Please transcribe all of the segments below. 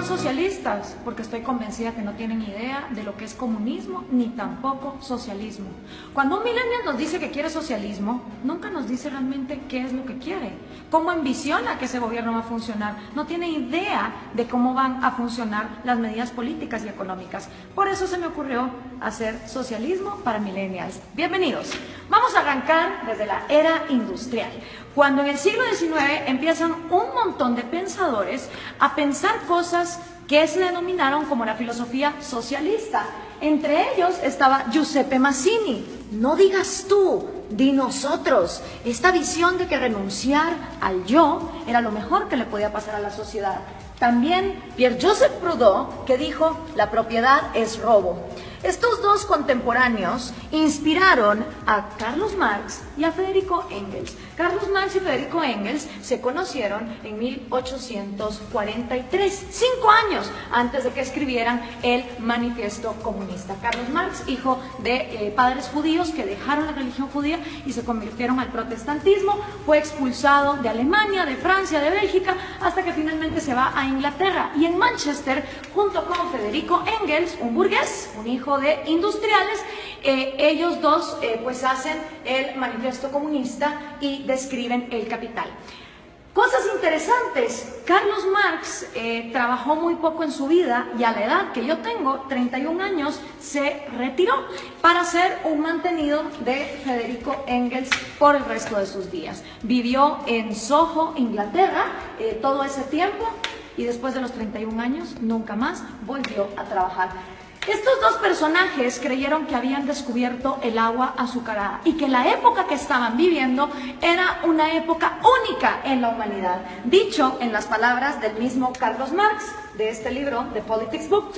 socialistas, porque estoy convencida que no tienen idea de lo que es comunismo ni tampoco socialismo. Cuando un millennial nos dice que quiere socialismo, nunca nos dice realmente qué es lo que quiere, cómo ambiciona que ese gobierno va a funcionar. No tiene idea de cómo van a funcionar las medidas políticas y económicas. Por eso se me ocurrió hacer socialismo para millennials. Bienvenidos. Vamos a arrancar desde la era industrial, cuando en el siglo XIX empiezan un montón de pensadores a pensar cosas que se denominaron como la filosofía socialista. Entre ellos estaba Giuseppe Mazzini. No digas tú, di nosotros. Esta visión de que renunciar al yo era lo mejor que le podía pasar a la sociedad. También Pierre-Joseph Proudhon, que dijo, la propiedad es robo. Estos dos contemporáneos inspiraron a Carlos Marx y a Federico Engels. Carlos Marx y Federico Engels se conocieron en 1843, 5 años antes de que escribieran el Manifiesto Comunista. Carlos Marx, hijo de padres judíos que dejaron la religión judía y se convirtieron al protestantismo, fue expulsado de Alemania, de Francia, de Bélgica, hasta que finalmente se va a Inglaterra. Y en Manchester, junto con Federico Engels, un burgués, un hijo de industriales, ellos dos pues hacen el Manifiesto Comunista y describen el capital. Cosas interesantes, Carlos Marx trabajó muy poco en su vida y a la edad que yo tengo, 31 años, se retiró para ser un mantenido de Federico Engels por el resto de sus días. Vivió en Soho, Inglaterra, todo ese tiempo y después de los 31 años nunca más volvió a trabajar. Estos dos personajes creyeron que habían descubierto el agua azucarada y que la época que estaban viviendo era una época única en la humanidad. Dicho en las palabras del mismo Carlos Marx, de este libro, The Politics Book,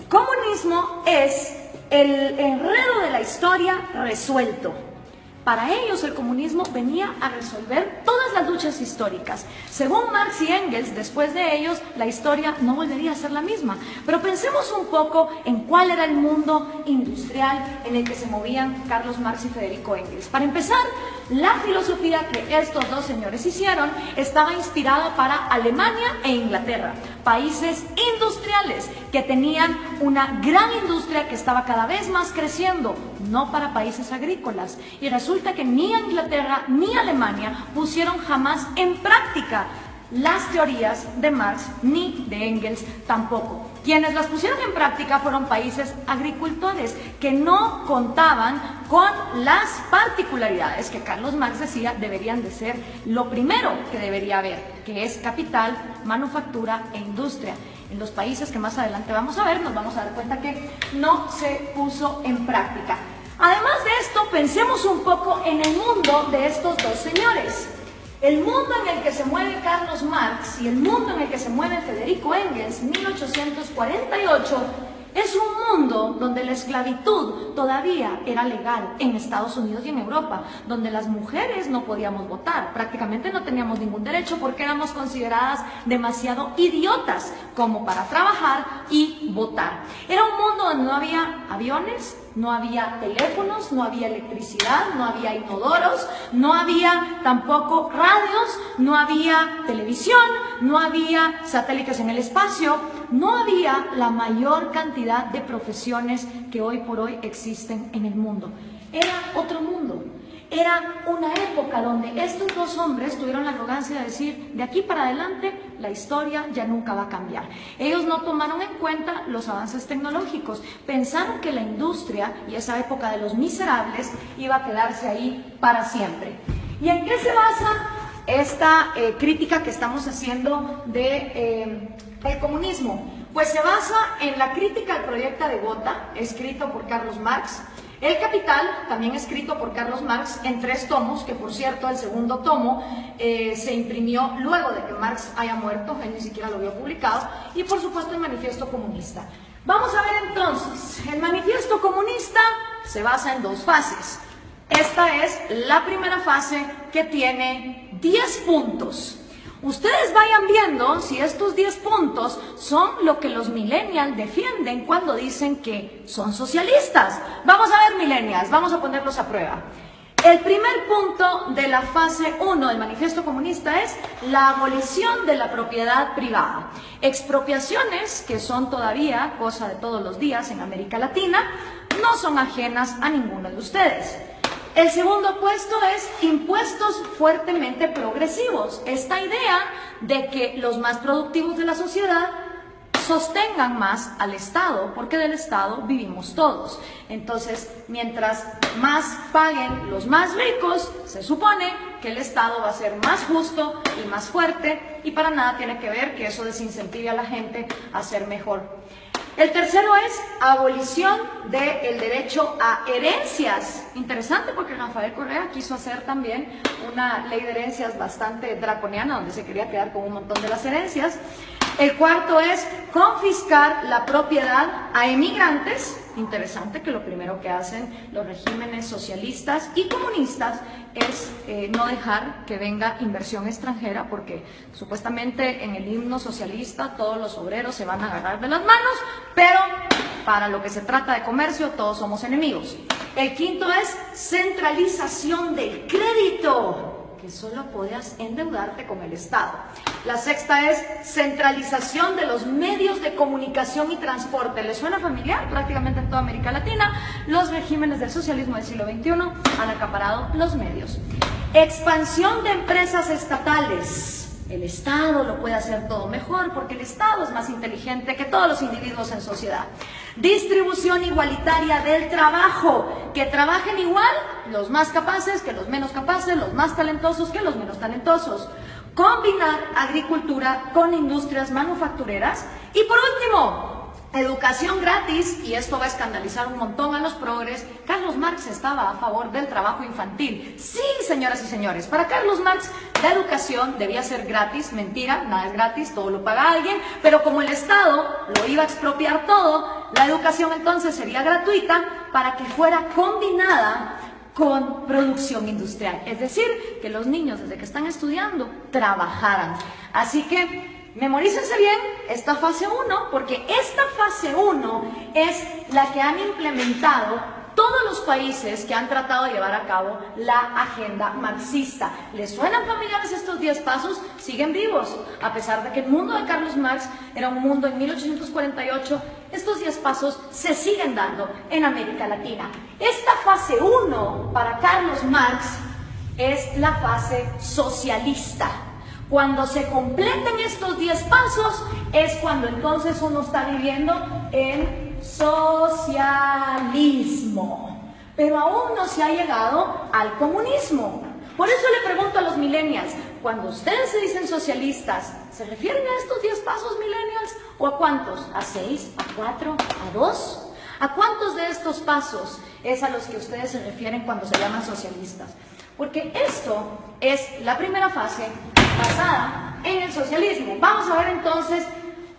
comunismo es el enredo de la historia resuelto. Para ellos el comunismo venía a resolver todas las luchas históricas. Según Marx y Engels, después de ellos la historia no volvería a ser la misma. Pero pensemos un poco en cuál era el mundo industrial en el que se movían Carlos Marx y Federico Engels. Para empezar, la filosofía que estos dos señores hicieron estaba inspirada para Alemania e Inglaterra, países industriales que tenían una gran industria que estaba cada vez más creciendo, no para países agrícolas. Y resulta que ni Inglaterra ni Alemania pusieron jamás en práctica las teorías de Marx ni de Engels tampoco. Quienes las pusieron en práctica fueron países agricultores que no contaban con las particularidades que Carlos Marx decía deberían de ser lo primero que debería haber, que es capital, manufactura e industria. En los países que más adelante vamos a ver, nos vamos a dar cuenta que no se puso en práctica. Además de esto, pensemos un poco en el mundo de estos dos señores. El mundo en el que se mueve Carlos Marx y el mundo en el que se mueve Federico Engels, 1848, es un mundo donde la esclavitud todavía era legal en Estados Unidos y en Europa, donde las mujeres no podíamos votar, prácticamente no teníamos ningún derecho porque éramos consideradas demasiado idiotas como para trabajar y votar. Era un mundo donde no había aviones, no había teléfonos, no había electricidad, no había inodoros, no había tampoco radios, no había televisión, no había satélites en el espacio, no había la mayor cantidad de profesiones que hoy por hoy existen en el mundo. Era otro mundo. Era una época donde estos dos hombres tuvieron la arrogancia de decir, de aquí para adelante la historia ya nunca va a cambiar. Ellos no tomaron en cuenta los avances tecnológicos, pensaron que la industria y esa época de los miserables iba a quedarse ahí para siempre. ¿Y en qué se basa esta crítica que estamos haciendo de el comunismo? Pues se basa en la crítica al proyecto de Gotha, escrito por Carlos Marx, El Capital, también escrito por Carlos Marx en 3 tomos, que por cierto el segundo tomo se imprimió luego de que Marx haya muerto, él ni siquiera lo había publicado, y por supuesto el Manifiesto Comunista. Vamos a ver entonces, el Manifiesto Comunista se basa en 2 fases. Esta es la primera fase que tiene 10 puntos. Ustedes vayan viendo si estos 10 puntos son lo que los millennials defienden cuando dicen que son socialistas. Vamos a ver, millennials, vamos a ponerlos a prueba. El primer punto de la fase 1 del Manifiesto Comunista es la abolición de la propiedad privada. Expropiaciones que son todavía cosa de todos los días en América Latina, no son ajenas a ninguno de ustedes. El segundo puesto es impuestos fuertemente progresivos. Esta idea de que los más productivos de la sociedad sostengan más al Estado, porque del Estado vivimos todos. Entonces, mientras más paguen los más ricos, se supone que el Estado va a ser más justo y más fuerte, y para nada tiene que ver que eso desincentive a la gente a ser mejor. El tercero es abolición del derecho a herencias. Interesante, porque Rafael Correa quiso hacer también una ley de herencias bastante draconiana, donde se quería quedar con un montón de las herencias. El cuarto es confiscar la propiedad a emigrantes. Interesante que lo primero que hacen los regímenes socialistas y comunistas es no dejar que venga inversión extranjera, porque supuestamente en el himno socialista todos los obreros se van a agarrar de las manos, pero para lo que se trata de comercio todos somos enemigos. El quinto es centralización del crédito, que solo podías endeudarte con el Estado. La sexta es centralización de los medios de comunicación y transporte. ¿Les suena familiar? Prácticamente en toda América Latina, los regímenes del socialismo del siglo XXI han acaparado los medios. Expansión de empresas estatales. El Estado lo puede hacer todo mejor, porque el Estado es más inteligente que todos los individuos en sociedad. Distribución igualitaria del trabajo, que trabajen igual los más capaces que los menos capaces, los más talentosos que los menos talentosos. Combinar agricultura con industrias manufactureras. Y por último, educación gratis, y esto va a escandalizar un montón a los progres. Carlos Marx estaba a favor del trabajo infantil. Sí, señoras y señores, para Carlos Marx la educación debía ser gratis. Mentira, nada es gratis, todo lo paga alguien, pero como el Estado lo iba a expropiar todo, la educación entonces sería gratuita para que fuera combinada con producción industrial. Es decir, que los niños desde que están estudiando trabajaran. Así que memorícense bien esta fase 1, porque esta fase 1 es la que han implementado todos los países que han tratado de llevar a cabo la agenda marxista. ¿Les suenan familiares estos 10 pasos? Siguen vivos, a pesar de que el mundo de Carlos Marx era un mundo en 1848, estos 10 pasos se siguen dando en América Latina. Esta fase 1 para Carlos Marx es la fase socialista. Cuando se completen estos 10 pasos es cuando entonces uno está viviendo en socialismo, pero aún no se ha llegado al comunismo. Por eso le pregunto a los millennials, cuando ustedes se dicen socialistas, ¿se refieren a estos 10 pasos, millennials? ¿O a cuántos? ¿A 6? ¿A 4? ¿A 2? ¿A cuántos de estos pasos es a los que ustedes se refieren cuando se llaman socialistas? Porque esto es la primera fase basada en el socialismo. Vamos a ver entonces,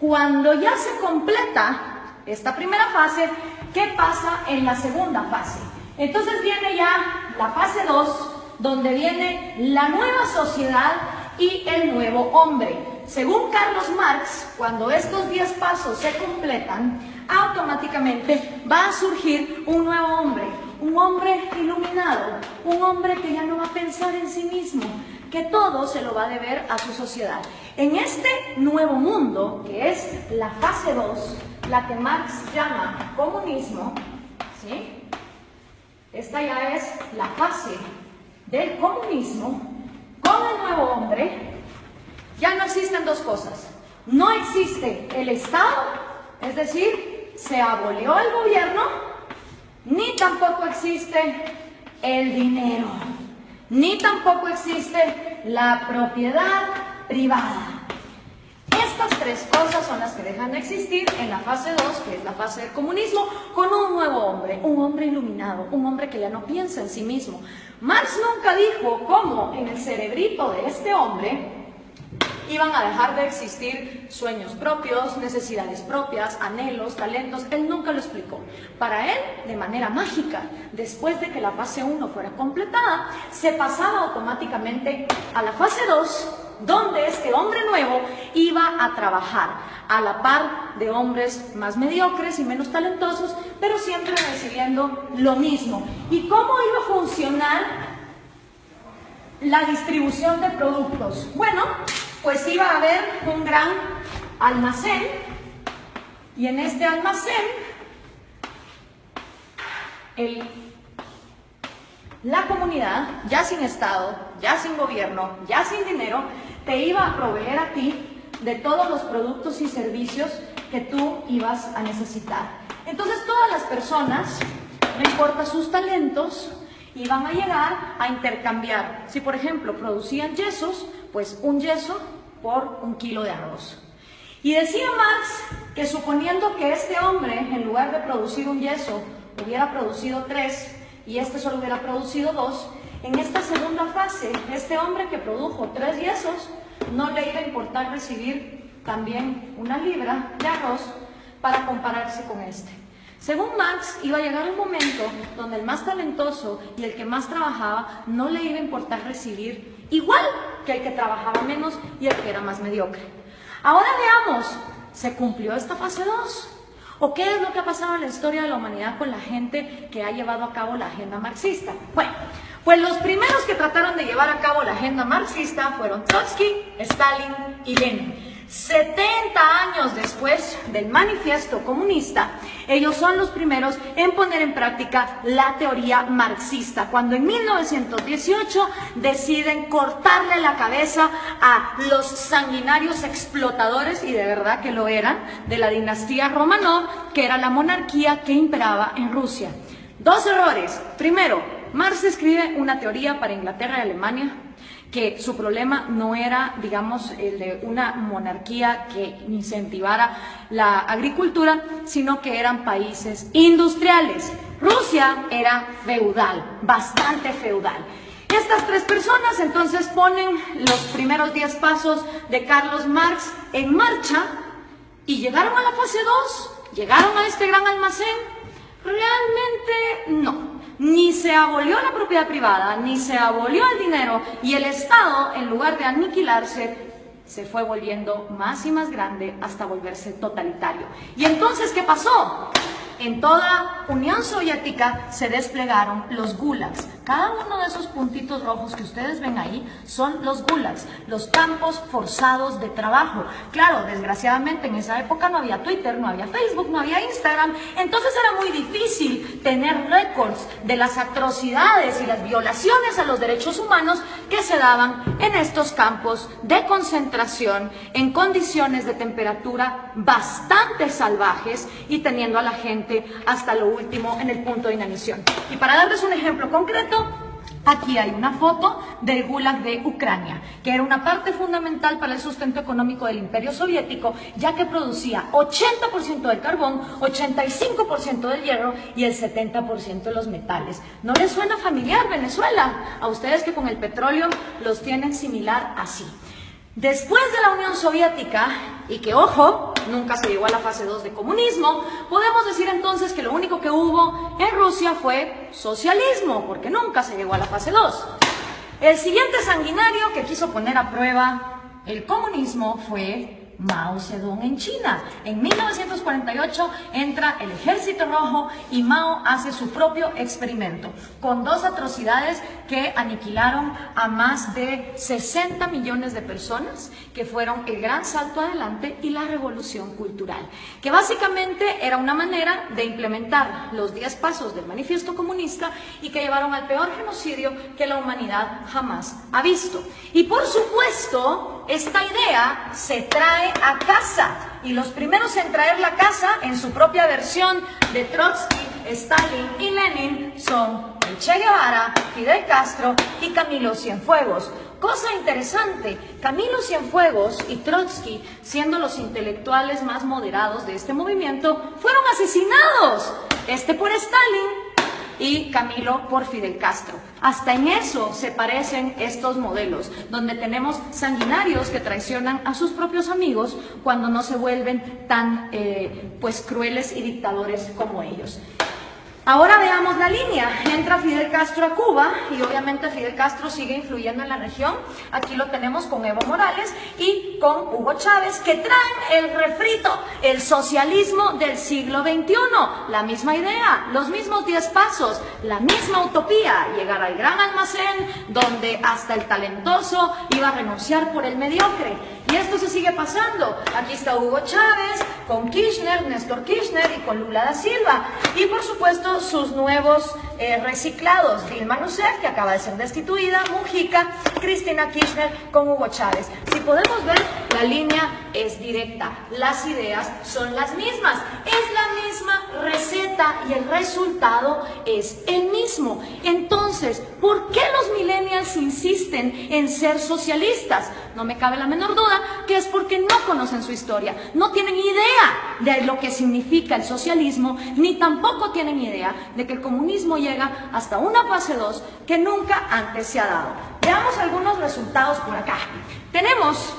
cuando ya se completa esta primera fase, ¿qué pasa en la segunda fase? Entonces viene ya la fase 2, donde viene la nueva sociedad y el nuevo hombre. Según Carlos Marx, cuando estos 10 pasos se completan, automáticamente va a surgir un nuevo hombre, un hombre iluminado, un hombre que ya no va a pensar en sí mismo, que todo se lo va a deber a su sociedad. En este nuevo mundo, que es la fase 2, la que Marx llama comunismo, ¿sí? Esta ya es la fase del comunismo. Con el nuevo hombre ya no existen dos cosas. No existe el Estado, es decir, se abolió el gobierno, ni tampoco existe el dinero, ni tampoco existe la propiedad privada. Estas 3 cosas son las que dejan de existir en la fase 2, que es la fase del comunismo, con un nuevo hombre, un hombre iluminado, un hombre que ya no piensa en sí mismo. Marx nunca dijo cómo en el cerebrito de este hombre iban a dejar de existir sueños propios, necesidades propias, anhelos, talentos. Él nunca lo explicó. Para él, de manera mágica, después de que la fase 1 fuera completada, se pasaba automáticamente a la fase 2, donde este hombre nuevo iba a trabajar a la par de hombres más mediocres y menos talentosos, pero siempre recibiendo lo mismo. ¿Y cómo iba a funcionar la distribución de productos. Bueno, pues iba a haber un gran almacén y en este almacén la comunidad, ya sin Estado, ya sin gobierno, ya sin dinero, te iba a proveer a ti de todos los productos y servicios que tú ibas a necesitar. Entonces todas las personas, no importa sus talentos, iban a llegar a intercambiar. Si por ejemplo producían yesos, pues un yeso por 1 kilo de arroz. Y decía Marx que suponiendo que este hombre, en lugar de producir un yeso, hubiera producido 3 y este solo hubiera producido 2, en esta segunda fase, este hombre que produjo 3 yesos, no le iba a importar recibir también 1 libra de arroz para compararse con este. Según Marx, iba a llegar un momento donde el más talentoso y el que más trabajaba no le iba a importar recibir igual que el que trabajaba menos y el que era más mediocre. Ahora veamos, ¿se cumplió esta fase 2? ¿O qué es lo que ha pasado en la historia de la humanidad con la gente que ha llevado a cabo la agenda marxista? Bueno, pues los primeros que trataron de llevar a cabo la agenda marxista fueron Trotsky, Stalin y Lenin. 70 años después del manifiesto comunista, ellos son los primeros en poner en práctica la teoría marxista, cuando en 1918 deciden cortarle la cabeza a los sanguinarios explotadores, y de verdad que lo eran, de la dinastía Romanov, que era la monarquía que imperaba en Rusia. 2 errores. Primero, Marx escribe una teoría para Inglaterra y Alemania, que su problema no era, digamos, el de una monarquía que incentivara la agricultura, sino que eran países industriales. Rusia era feudal, bastante feudal. Estas 3 personas entonces ponen los primeros 10 pasos de Carlos Marx en marcha y llegaron a la fase 2, llegaron a este gran almacén. Realmente no. Ni se abolió la propiedad privada, ni se abolió el dinero, y el Estado, en lugar de aniquilarse, se fue volviendo más y más grande hasta volverse totalitario. ¿Y entonces qué pasó? En toda Unión Soviética se desplegaron los gulags. Cada uno de esos puntitos rojos que ustedes ven ahí son los gulags, los campos forzados de trabajo. Claro, desgraciadamente en esa época no había Twitter, no había Facebook, no había Instagram, entonces era muy difícil tener récords de las atrocidades y las violaciones a los derechos humanos que se daban en estos campos de concentración en condiciones de temperatura bastante salvajes y teniendo a la gente hasta lo último en el punto de inanición. Y para darles un ejemplo concreto, aquí hay una foto del Gulag de Ucrania, que era una parte fundamental para el sustento económico del Imperio Soviético, ya que producía 80% del carbón, 85% del hierro y el 70% de los metales. ¿No les suena familiar Venezuela? A ustedes que con el petróleo los tienen similar así. Después de la Unión Soviética, y que ojo, nunca se llegó a la fase 2 de comunismo, podemos decir entonces que lo único que hubo en Rusia fue socialismo, porque nunca se llegó a la fase 2. El siguiente sanguinario que quiso poner a prueba el comunismo fue Mao Zedong en China. En 1948 entra el Ejército Rojo y Mao hace su propio experimento, con 2 atrocidades que aniquilaron a más de 60 millones de personas, que fueron el gran salto adelante y la revolución cultural, que básicamente era una manera de implementar los 10 pasos del manifiesto comunista y que llevaron al peor genocidio que la humanidad jamás ha visto. Y por supuesto, esta idea se trae a casa, y los primeros en traer la casa en su propia versión de Trotsky, Stalin y Lenin son el Che Guevara, Fidel Castro y Camilo Cienfuegos. Cosa interesante, Camilo Cienfuegos y Trotsky, siendo los intelectuales más moderados de este movimiento, fueron asesinados, este por Stalin y Camilo por Fidel Castro. Hasta en eso se parecen estos modelos, donde tenemos sanguinarios que traicionan a sus propios amigos cuando no se vuelven tan pues crueles y dictadores como ellos. Ahora veamos la línea. Entra Fidel Castro a Cuba y obviamente Fidel Castro sigue influyendo en la región. Aquí lo tenemos con Evo Morales y con Hugo Chávez, que traen el refrito, el socialismo del siglo XXI. La misma idea, los mismos 10 pasos, la misma utopía, llegar al gran almacén donde hasta el talentoso iba a renunciar por el mediocre. Y esto se sigue pasando. Aquí está Hugo Chávez con Kirchner, Néstor Kirchner y con Lula da Silva. Y por supuesto sus nuevos reciclados, Dilma Rousseff, que acaba de ser destituida, Mujica, Cristina Kirchner con Hugo Chávez. Si podemos ver, la línea es directa, las ideas son las mismas, es la misma receta y el resultado es el mismo. Entonces, ¿por qué los millennials insisten en ser socialistas? No me cabe la menor duda que es porque no conocen su historia, no tienen idea de lo que significa el socialismo, ni tampoco tienen idea de que el comunismo llega hasta una fase 2 que nunca antes se ha dado. Veamos algunos resultados por acá. Tenemos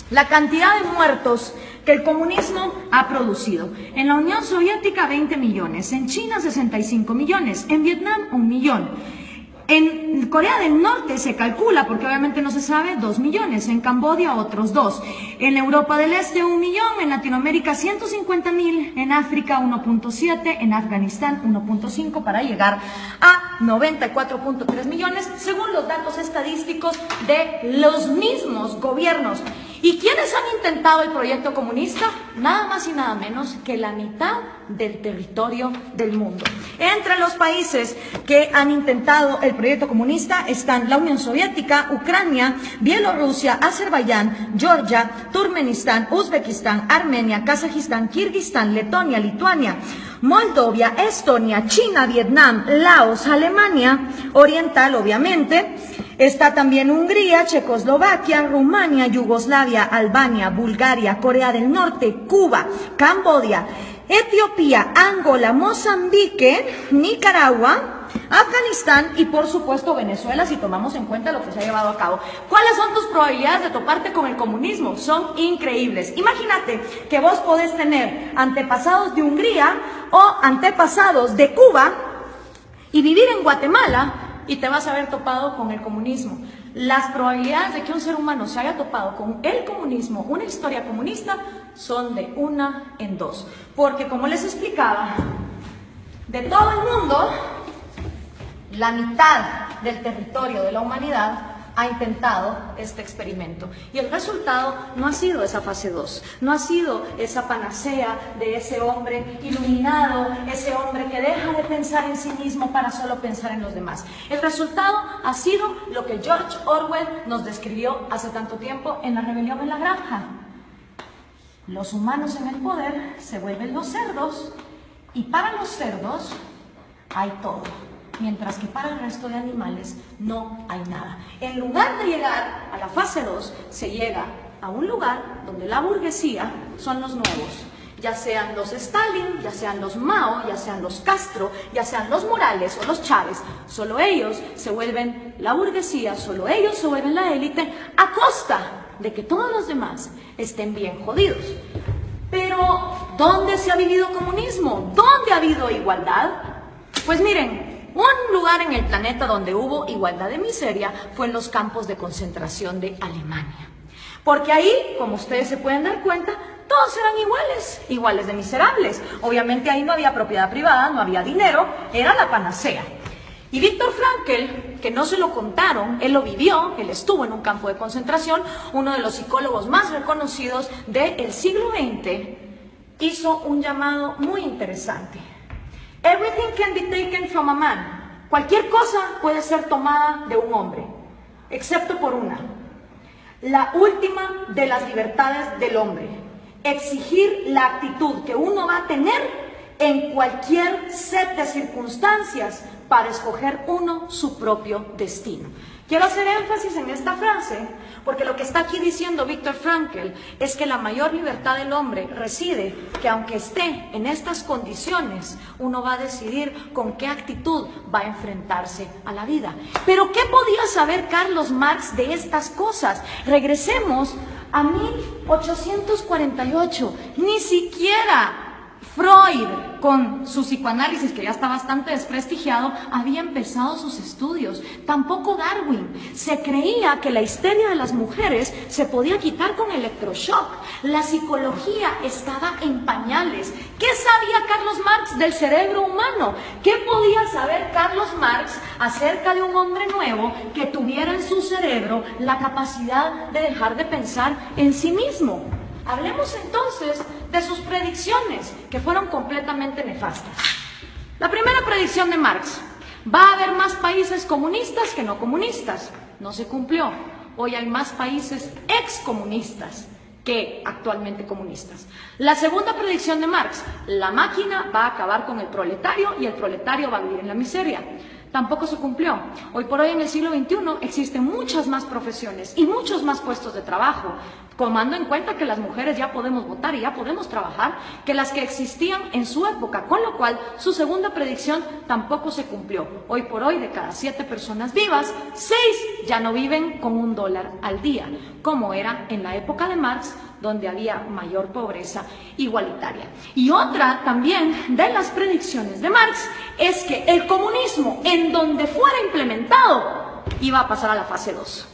la cantidad de muertos que el comunismo ha producido. En la Unión Soviética 20 millones, en China 65 millones, en Vietnam 1 millón. En Corea del Norte se calcula, porque obviamente no se sabe, 2 millones, en Camboya otros 2, en Europa del Este 1 millón, en Latinoamérica 150.000, en África 1.7, en Afganistán 1.5, para llegar a 94.3 millones, según los datos estadísticos de los mismos gobiernos. ¿Y quiénes han intentado el proyecto comunista? Nada más y nada menos que la mitad del territorio del mundo. Entre los países que han intentado el proyecto comunista están la Unión Soviética, Ucrania, Bielorrusia, Azerbaiyán, Georgia, Turkmenistán, Uzbekistán, Armenia, Kazajistán, Kirguistán, Letonia, Lituania, Moldovia, Estonia, China, Vietnam, Laos, Alemania Oriental, obviamente. Está también Hungría, Checoslovaquia, Rumania, Yugoslavia, Albania, Bulgaria, Corea del Norte, Cuba, Camboya, Etiopía, Angola, Mozambique, Nicaragua, Afganistán y por supuesto Venezuela, si tomamos en cuenta lo que se ha llevado a cabo. ¿Cuáles son tus probabilidades de toparte con el comunismo? Son increíbles. Imagínate que vos podés tener antepasados de Hungría o antepasados de Cuba y vivir en Guatemala y te vas a haber topado con el comunismo. Las probabilidades de que un ser humano se haya topado con el comunismo, una historia comunista, son de 1 en 2. Porque como les explicaba, de todo el mundo, la mitad del territorio de la humanidad ha intentado este experimento. Y el resultado no ha sido esa fase 2, no ha sido esa panacea de ese hombre iluminado, ese hombre que deja de pensar en sí mismo para solo pensar en los demás. El resultado ha sido lo que George Orwell nos describió hace tanto tiempo en La rebelión en la granja. Los humanos en el poder se vuelven los cerdos y para los cerdos hay todo, mientras que para el resto de animales no hay nada. En lugar de llegar a la fase 2, se llega a un lugar donde la burguesía son los nuevos, ya sean los Stalin, ya sean los Mao, ya sean los Castro, ya sean los Morales o los Chávez. Solo ellos se vuelven la burguesía, solo ellos se vuelven la élite, a costa de que todos los demás estén bien jodidos. Pero, ¿dónde se ha vivido comunismo? ¿Dónde ha habido igualdad? Pues miren, un lugar en el planeta donde hubo igualdad de miseria fue en los campos de concentración de Alemania. Porque ahí, como ustedes se pueden dar cuenta, todos eran iguales, iguales de miserables. Obviamente ahí no había propiedad privada, no había dinero, era la panacea. Y Viktor Frankl, que no se lo contaron, él lo vivió, él estuvo en un campo de concentración, uno de los psicólogos más reconocidos del siglo XX, hizo un llamado muy interesante. Everything can be taken from a man. Cualquier cosa puede ser tomada de un hombre, excepto por una. La última de las libertades del hombre. Exigir la actitud que uno va a tener en cualquier set de circunstancias para escoger uno su propio destino. Quiero hacer énfasis en esta frase porque lo que está aquí diciendo Viktor Frankl es que la mayor libertad del hombre reside que aunque esté en estas condiciones, uno va a decidir con qué actitud va a enfrentarse a la vida. Pero ¿qué podía saber Carlos Marx de estas cosas? Regresemos a 1848, ni siquiera Freud, con su psicoanálisis, que ya está bastante desprestigiado, había empezado sus estudios. Tampoco Darwin. Se creía que la histeria de las mujeres se podía quitar con electroshock. La psicología estaba en pañales. ¿Qué sabía Carlos Marx del cerebro humano? ¿Qué podía saber Carlos Marx acerca de un hombre nuevo que tuviera en su cerebro la capacidad de dejar de pensar en sí mismo? Hablemos entonces de sus predicciones, que fueron completamente nefastas. La primera predicción de Marx: va a haber más países comunistas que no comunistas. No se cumplió. Hoy hay más países excomunistas que actualmente comunistas. La segunda predicción de Marx: la máquina va a acabar con el proletario y el proletario va a vivir en la miseria. Tampoco se cumplió. Hoy por hoy, en el siglo XXI, existen muchas más profesiones y muchos más puestos de trabajo, tomando en cuenta que las mujeres ya podemos votar y ya podemos trabajar, que las que existían en su época, con lo cual su segunda predicción tampoco se cumplió. Hoy por hoy, de cada 7 personas vivas, 6 ya no viven con $1 al día, como era en la época de Marx, donde había mayor pobreza igualitaria. Y otra también de las predicciones de Marx es que el comunismo, en donde fuera implementado, iba a pasar a la fase 2.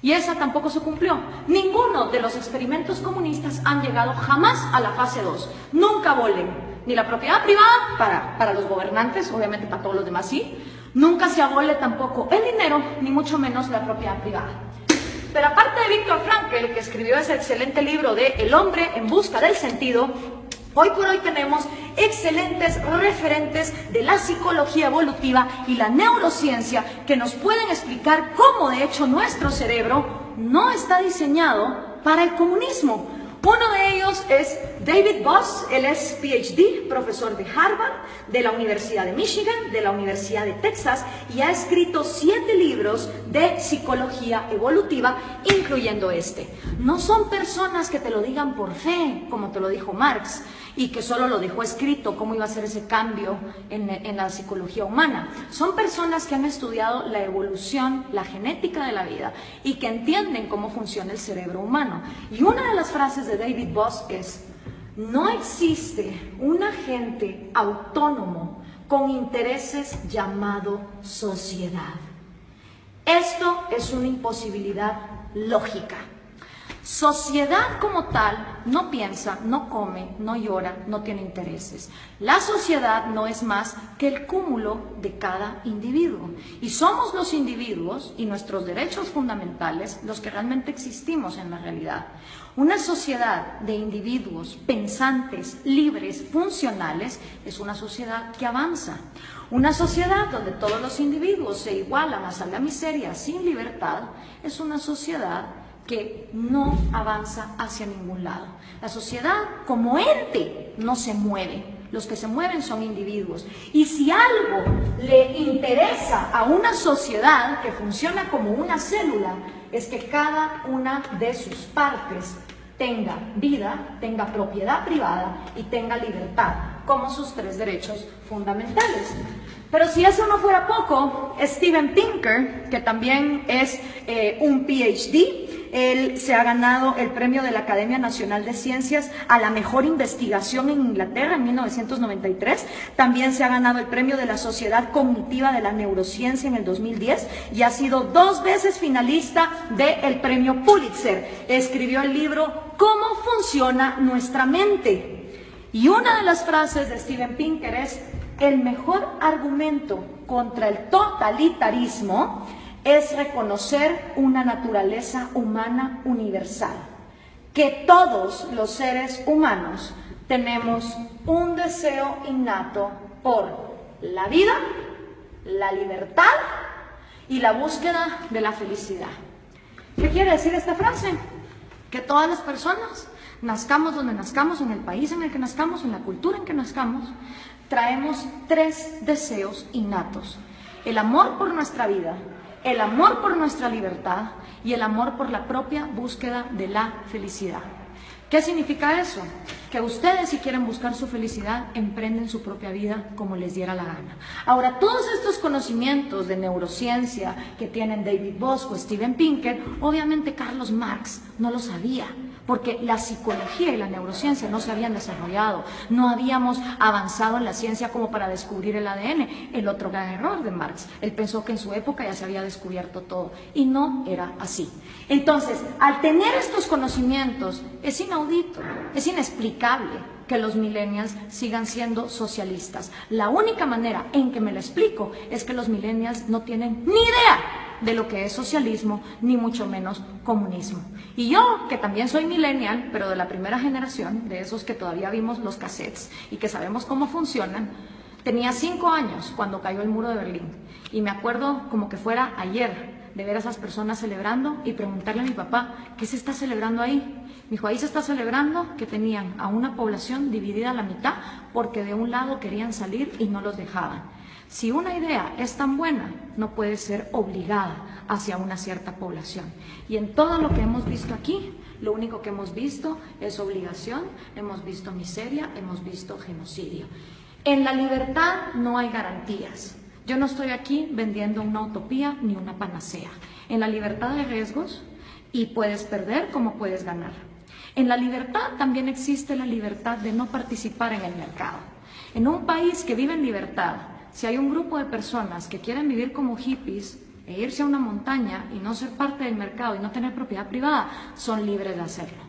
Y esa tampoco se cumplió. Ninguno de los experimentos comunistas han llegado jamás a la fase 2. Nunca abolen ni la propiedad privada para los gobernantes, obviamente para todos los demás sí. Nunca se abole tampoco el dinero, ni mucho menos la propiedad privada. Pero aparte de Viktor Frankl, que escribió ese excelente libro de El hombre en busca del sentido, hoy por hoy tenemos excelentes referentes de la psicología evolutiva y la neurociencia que nos pueden explicar cómo de hecho nuestro cerebro no está diseñado para el comunismo. Uno de ellos es David Boss. Él es PhD, profesor de Harvard, de la Universidad de Michigan, de la Universidad de Texas, y ha escrito 7 libros de psicología evolutiva, incluyendo este. No son personas que te lo digan por fe, como te lo dijo Marx, y que solo lo dejó escrito, cómo iba a ser ese cambio en la psicología humana. Son personas que han estudiado la evolución, la genética de la vida, y que entienden cómo funciona el cerebro humano. Y una de las frases de David Boss es: no existe un agente autónomo con intereses llamado sociedad. Esto es una imposibilidad lógica. Sociedad como tal no piensa, no come, no llora, no tiene intereses. La sociedad no es más que el cúmulo de cada individuo. Y somos los individuos y nuestros derechos fundamentales los que realmente existimos en la realidad. Una sociedad de individuos pensantes, libres, funcionales, es una sociedad que avanza. Una sociedad donde todos los individuos se igualan hasta la miseria sin libertad, es una sociedad que no avanza hacia ningún lado. La sociedad como ente no se mueve. Los que se mueven son individuos. Y si algo le interesa a una sociedad que funciona como una célula, es que cada una de sus partes tenga vida, tenga propiedad privada y tenga libertad, como sus 3 derechos fundamentales. Pero si eso no fuera poco, Steven Pinker, que también es un PhD, él se ha ganado el premio de la Academia Nacional de Ciencias a la mejor investigación en Inglaterra en 1993. También se ha ganado el premio de la Sociedad Cognitiva de la Neurociencia en el 2010 y ha sido 2 veces finalista del premio Pulitzer. Escribió el libro ¿Cómo funciona nuestra mente? Y una de las frases de Steven Pinker es: el mejor argumento contra el totalitarismo es reconocer una naturaleza humana universal, que todos los seres humanos tenemos un deseo innato por la vida, la libertad y la búsqueda de la felicidad. ¿Qué quiere decir esta frase? Que todas las personas, nazcamos donde nazcamos, en el país en el que nazcamos, en la cultura en que nazcamos, traemos 3 deseos innatos: el amor por nuestra vida, el amor por nuestra libertad y el amor por la propia búsqueda de la felicidad. ¿Qué significa eso? Que ustedes, si quieren buscar su felicidad, emprenden su propia vida como les diera la gana. Ahora, todos estos conocimientos de neurociencia que tienen David Boss o Steven Pinker, obviamente Carlos Marx no lo sabía, porque la psicología y la neurociencia no se habían desarrollado, no habíamos avanzado en la ciencia como para descubrir el ADN, el otro gran error de Marx. Él pensó que en su época ya se había descubierto todo, y no era así. Entonces, al tener estos conocimientos, es inaudito, es inexplicable que los millennials sigan siendo socialistas. La única manera en que me lo explico es que los millennials no tienen ni idea de lo que es socialismo, ni mucho menos comunismo. Y yo, que también soy millennial, pero de la primera generación, de esos que todavía vimos los cassettes y que sabemos cómo funcionan, tenía 5 años cuando cayó el muro de Berlín. Y me acuerdo como que fuera ayer de ver a esas personas celebrando y preguntarle a mi papá, ¿qué se está celebrando ahí? Me dijo, ahí se está celebrando que tenían a una población dividida a la mitad porque de un lado querían salir y no los dejaban. Si una idea es tan buena, no puede ser obligada hacia una cierta población. Y en todo lo que hemos visto aquí, lo único que hemos visto es obligación, hemos visto miseria, hemos visto genocidio. En la libertad no hay garantías. Yo no estoy aquí vendiendo una utopía ni una panacea. En la libertad hay riesgos y puedes perder como puedes ganar. En la libertad también existe la libertad de no participar en el mercado. En un país que vive en libertad, si hay un grupo de personas que quieren vivir como hippies e irse a una montaña y no ser parte del mercado y no tener propiedad privada, son libres de hacerlo.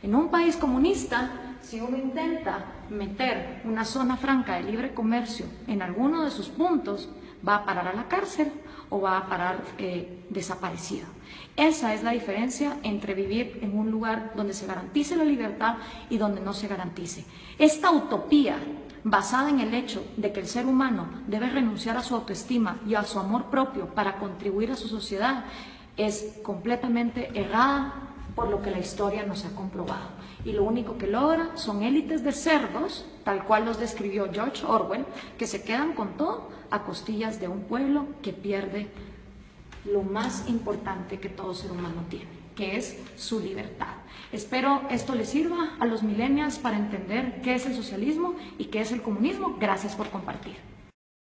En un país comunista, si uno intenta meter una zona franca de libre comercio en alguno de sus puntos, va a parar a la cárcel o va a parar desaparecido. Esa es la diferencia entre vivir en un lugar donde se garantice la libertad y donde no se garantice. Esta utopía basada en el hecho de que el ser humano debe renunciar a su autoestima y a su amor propio para contribuir a su sociedad, es completamente errada por lo que la historia nos ha comprobado. Y lo único que logra son élites de cerdos, tal cual los describió George Orwell, que se quedan con todo a costillas de un pueblo que pierde lo más importante que todo ser humano tiene, que es su libertad. Espero esto les sirva a los millennials para entender qué es el socialismo y qué es el comunismo. Gracias por compartir.